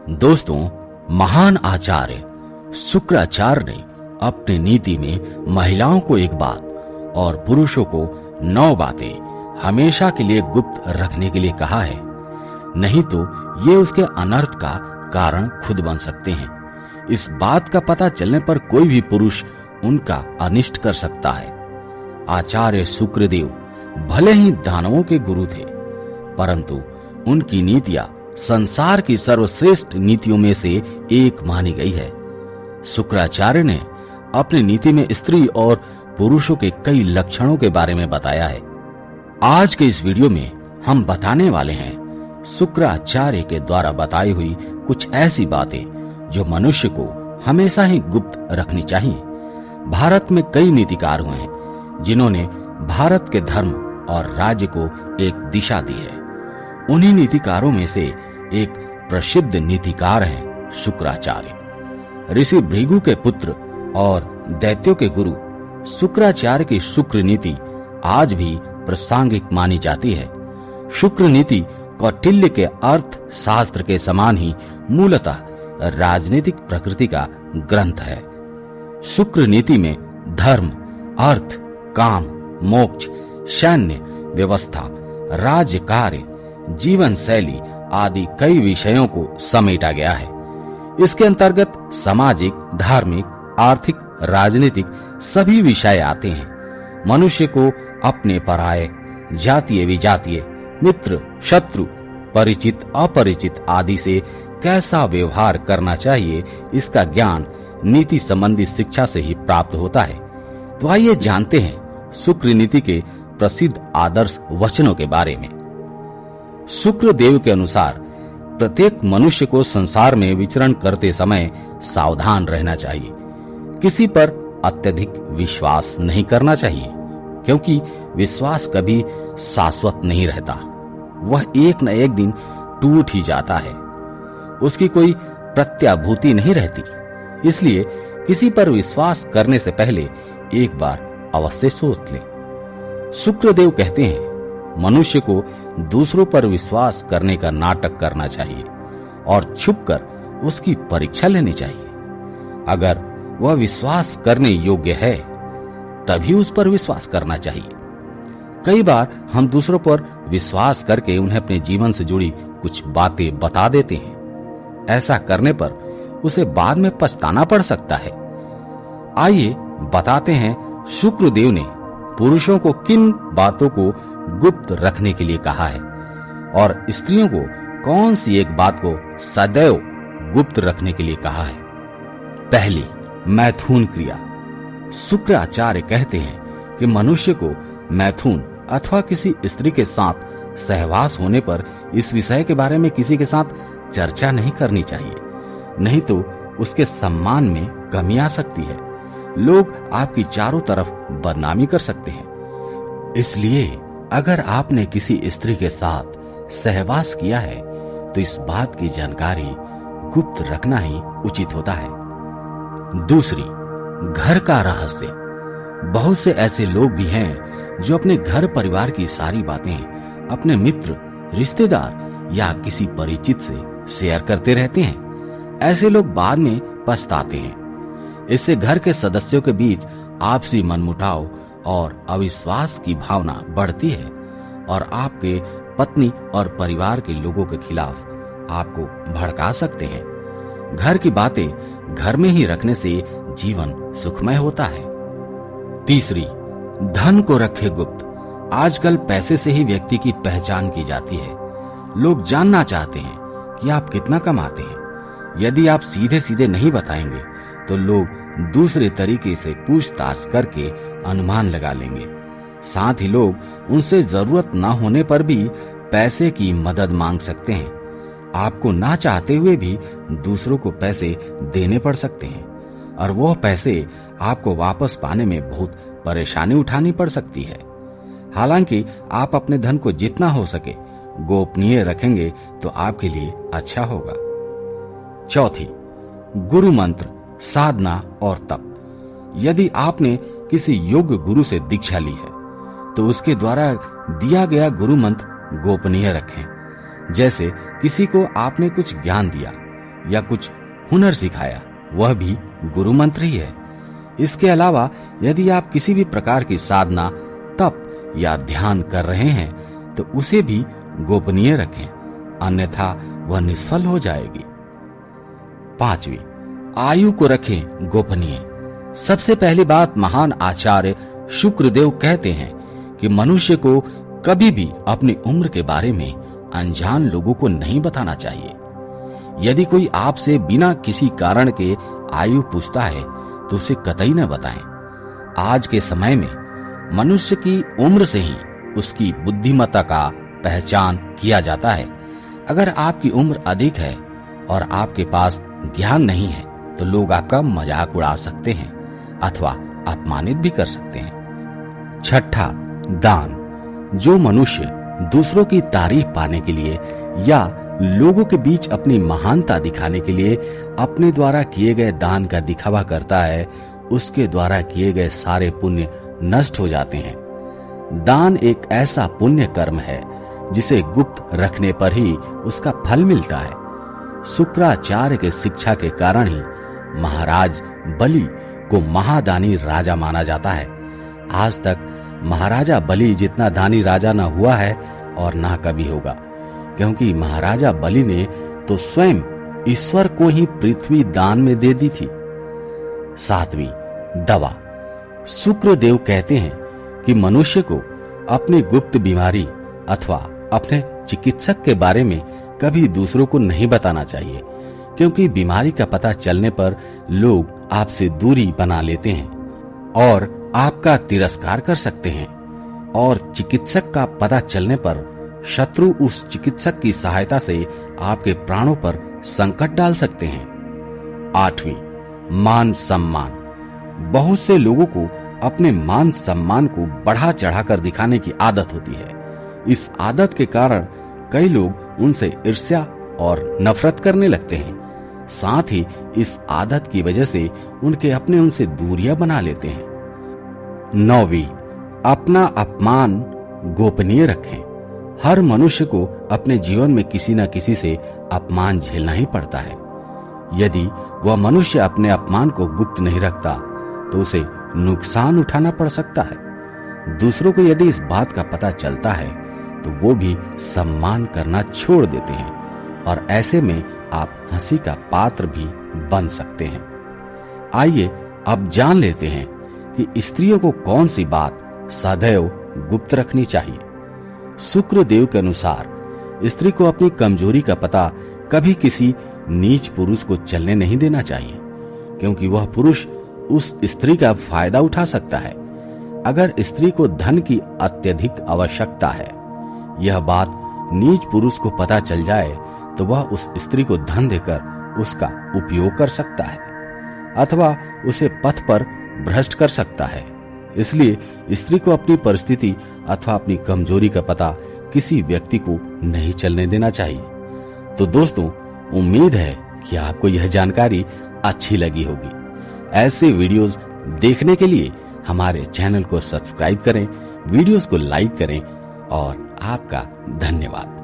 दोस्तों, महान आचार्य शुक्राचार्य ने अपनी नीति में महिलाओं को एक बात और पुरुषों को 9 बातें हमेशा के लिए गुप्त रखने के लिए कहा है, नहीं तो ये उसके अनर्थ का कारण खुद बन सकते हैं। इस बात का पता चलने पर कोई भी पुरुष उनका अनिष्ट कर सकता है। आचार्य शुक्रदेव भले ही दानवों के गुरु थे, परंतु उनकी नीतियां संसार की सर्वश्रेष्ठ नीतियों में से एक मानी गई है। शुक्राचार्य ने अपनी नीति में स्त्री और पुरुषों के कई लक्षणों के बारे में बताया है। आज के इस वीडियो में हम बताने वाले हैं शुक्राचार्य के द्वारा बताई हुई कुछ ऐसी बातें जो मनुष्य को हमेशा ही गुप्त रखनी चाहिए। भारत में कई नीतिकार हुए हैं जिन्होंने भारत के धर्म और राज्य को एक दिशा दी है। उन्हीं नीतिकारों में से एक प्रसिद्ध नीतिकार हैं शुक्राचार्य। ऋषि भृगु के पुत्र और दैत्यों के गुरु शुक्राचार्य की शुक्र नीति आज भी प्रासंगिक मानी जाती है। शुक्र नीति कौटिल्य के अर्थ शास्त्र के समान ही मूलतः राजनीतिक प्रकृति का ग्रंथ है। शुक्र नीति में धर्म, अर्थ, काम, मोक्ष, सैन्य व्यवस्था, राज्य कार्य, जीवन शैली आदि कई विषयों को समेटा गया है। इसके अंतर्गत सामाजिक, धार्मिक, आर्थिक, राजनीतिक सभी विषय आते हैं। मनुष्य को अपने पराये, जातीय विजातीय, मित्र शत्रु, परिचित अपरिचित आदि से कैसा व्यवहार करना चाहिए, इसका ज्ञान नीति संबंधी शिक्षा से ही प्राप्त होता है। तो आइए जानते हैं शुक्र नीति के प्रसिद्ध आदर्श वचनों के बारे में। शुक्र देव के अनुसार प्रत्येक मनुष्य को संसार में विचरण करते समय सावधान रहना चाहिए। किसी पर अत्यधिक विश्वास नहीं करना चाहिए, क्योंकि विश्वास कभी शाश्वत नहीं रहता। वह एक न एक दिन टूट ही जाता है। उसकी कोई प्रत्याभूति नहीं रहती। इसलिए किसी पर विश्वास करने से पहले एक बार अवश्य सोच ले। शुक्रदेव कहते हैं, मनुष्य को दूसरों पर विश्वास करने का नाटक करना चाहिए और छुपकर उसकी परीक्षा लेनी चाहिए। अगर वह विश्वास करने योग्य है तभी उस पर विश्वास करना चाहिए। कई बार हम दूसरों पर विश्वास करके उन्हें अपने जीवन से जुड़ी कुछ बातें बता देते हैं। ऐसा करने पर उसे बाद में पछताना पड़ सकता है। आइए बताते हैं शुक्रदेव ने पुरुषों को किन बातों को गुप्त रखने के लिए कहा है और स्त्रियों को कौन सी एक बात को सदैव गुप्त रखने के लिए कहा है। पहली, मैथुन क्रिया। शुक्राचार्य कहते हैं कि मनुष्य को मैथुन अथवा किसी स्त्री के साथ सहवास होने पर इस विषय के बारे में किसी के साथ चर्चा नहीं करनी चाहिए, नहीं तो उसके सम्मान में कमी आ सकती है। लोग आपकी चारों तरफ बदनामी कर सकते हैं। इसलिए अगर आपने किसी स्त्री के साथ सहवास किया है तो इस बात की जानकारी गुप्त रखना ही उचित होता है। दूसरी, घर का रहस्य। बहुत से ऐसे लोग भी हैं जो अपने घर परिवार की सारी बातें अपने मित्र, रिश्तेदार या किसी परिचित से शेयर करते रहते हैं। ऐसे लोग बाद में पछताते हैं। इससे घर के सदस्यों के बीच आपसी मनमुटाव और अविश्वास की भावना बढ़ती है और आपके पत्नी और परिवार के लोगों के खिलाफ आपको भड़का सकते हैं। घर की बातें घर में ही रखने से जीवन सुखमय होता है। तीसरी, धन को रखे गुप्त। आजकल पैसे से ही व्यक्ति की पहचान की जाती है। लोग जानना चाहते हैं कि आप कितना कमाते हैं। यदि आप सीधे सीधे नहीं बताएंगे तो लोग दूसरे तरीके से पूछताछ करके अनुमान लगा लेंगे। साथ ही लोग उनसे जरूरत न होने पर भी पैसे की मदद मांग सकते हैं। आपको ना चाहते हुए भी दूसरों को पैसे देने पड़ सकते हैं और वो पैसे आपको वापस पाने में बहुत परेशानी उठानी पड़ सकती है। हालांकि आप अपने धन को जितना हो सके गोपनीय रखेंगे तो आपके लिए अच्छा होगा। चौथी, गुरु मंत्र, साधना और तप। यदि आपने किसी योग्य गुरु से दीक्षा ली है तो उसके द्वारा दिया गया गुरु मंत्र गोपनीय रखें। जैसे किसी को आपने कुछ ज्ञान दिया या कुछ हुनर सिखाया, वह भी गुरु मंत्र ही है। इसके अलावा यदि आप किसी भी प्रकार की साधना, तप या ध्यान कर रहे हैं तो उसे भी गोपनीय रखें, अन्यथा वह निष्फल हो जाएगी। 5वीं, आयु को रखें गोपनीय। सबसे पहली बात महान आचार्य शुक्रदेव कहते हैं कि मनुष्य को कभी भी अपनी उम्र के बारे में अनजान लोगों को नहीं बताना चाहिए। यदि कोई आपसे बिना किसी कारण के आयु पूछता है तो उसे कतई न बताएं। आज के समय में मनुष्य की उम्र से ही उसकी बुद्धिमत्ता का पहचान किया जाता है। अगर आपकी उम्र अधिक है और आपके पास ज्ञान नहीं है तो लोग आपका मजाक उड़ा सकते हैं अथवा अपमानित भी कर सकते हैं। 6, दान। जो मनुष्य दूसरों की तारीफ पाने के लिए या लोगों के बीच अपनी महानता दिखाने के लिए अपने द्वारा किए गए दान का दिखावा करता है, उसके द्वारा किए गए सारे पुण्य नष्ट हो जाते हैं। दान एक ऐसा पुण्य कर्म है जिसे गुप्त रखने पर ही उसका फल मिलता है। शुक्राचार्य के शिक्षा के कारण ही महाराज बलि को महादानी राजा माना जाता है। आज तक महाराजा बलि जितना दानी राजा न हुआ है और ना कभी होगा, क्योंकि महाराजा बलि ने तो स्वयं ईश्वर को ही पृथ्वी दान में दे दी थी। 7वीं, दवा। शुक्रदेव कहते हैं कि मनुष्य को अपनी गुप्त बीमारी अथवा अपने चिकित्सक के बारे में कभी दूसरों को नहीं बताना चाहिए, क्योंकि बीमारी का पता चलने पर लोग आपसे दूरी बना लेते हैं और आपका तिरस्कार कर सकते हैं, और चिकित्सक का पता चलने पर शत्रु उस चिकित्सक की सहायता से आपके प्राणों पर संकट डाल सकते हैं। 8वीं, मान सम्मान। बहुत से लोगों को अपने मान सम्मान को बढ़ा चढ़ाकर दिखाने की आदत होती है। इस आदत के कारण कई लोग उनसे ईर्ष्या और नफरत करने लगते हैं। साथ ही इस आदत की वजह से उनके अपने उनसे दूरियां बना लेते हैं। 9वीं, अपना अपमान गोपनीय रखें। हर मनुष्य को अपने जीवन में किसी न किसी से अपमान झेलना ही पड़ता है। यदि वह मनुष्य अपने अपमान को गुप्त नहीं रखता तो उसे नुकसान उठाना पड़ सकता है। दूसरों को यदि इस बात का पता चलता है तो वो भी सम्मान करना छोड़ देते हैं और ऐसे में आप हंसी का पात्र भी बन सकते हैं। आइए अब जान लेते हैं कि स्त्रियों को कौन सी बात सदैव गुप्त रखनी चाहिए। शुक्रदेव के अनुसार स्त्री को अपनी कमजोरी का पता कभी किसी नीच पुरुष को चलने नहीं देना चाहिए, क्योंकि वह पुरुष उस स्त्री का फायदा उठा सकता है। अगर स्त्री को धन की अत्यधिक आवश्यकता है, यह बात नीच पुरुष को पता चल जाए तो वह उस स्त्री को धन देकर उसका उपयोग कर सकता है अथवा उसे पथ पर भ्रष्ट कर सकता है। इसलिए स्त्री को अपनी परिस्थिति अथवा अपनी कमजोरी का पता किसी व्यक्ति को नहीं चलने देना चाहिए। तो दोस्तों, उम्मीद है कि आपको यह जानकारी अच्छी लगी होगी। ऐसे वीडियोस देखने के लिए हमारे चैनल को सब्सक्राइब करें, वीडियोस को लाइक करें और आपका धन्यवाद।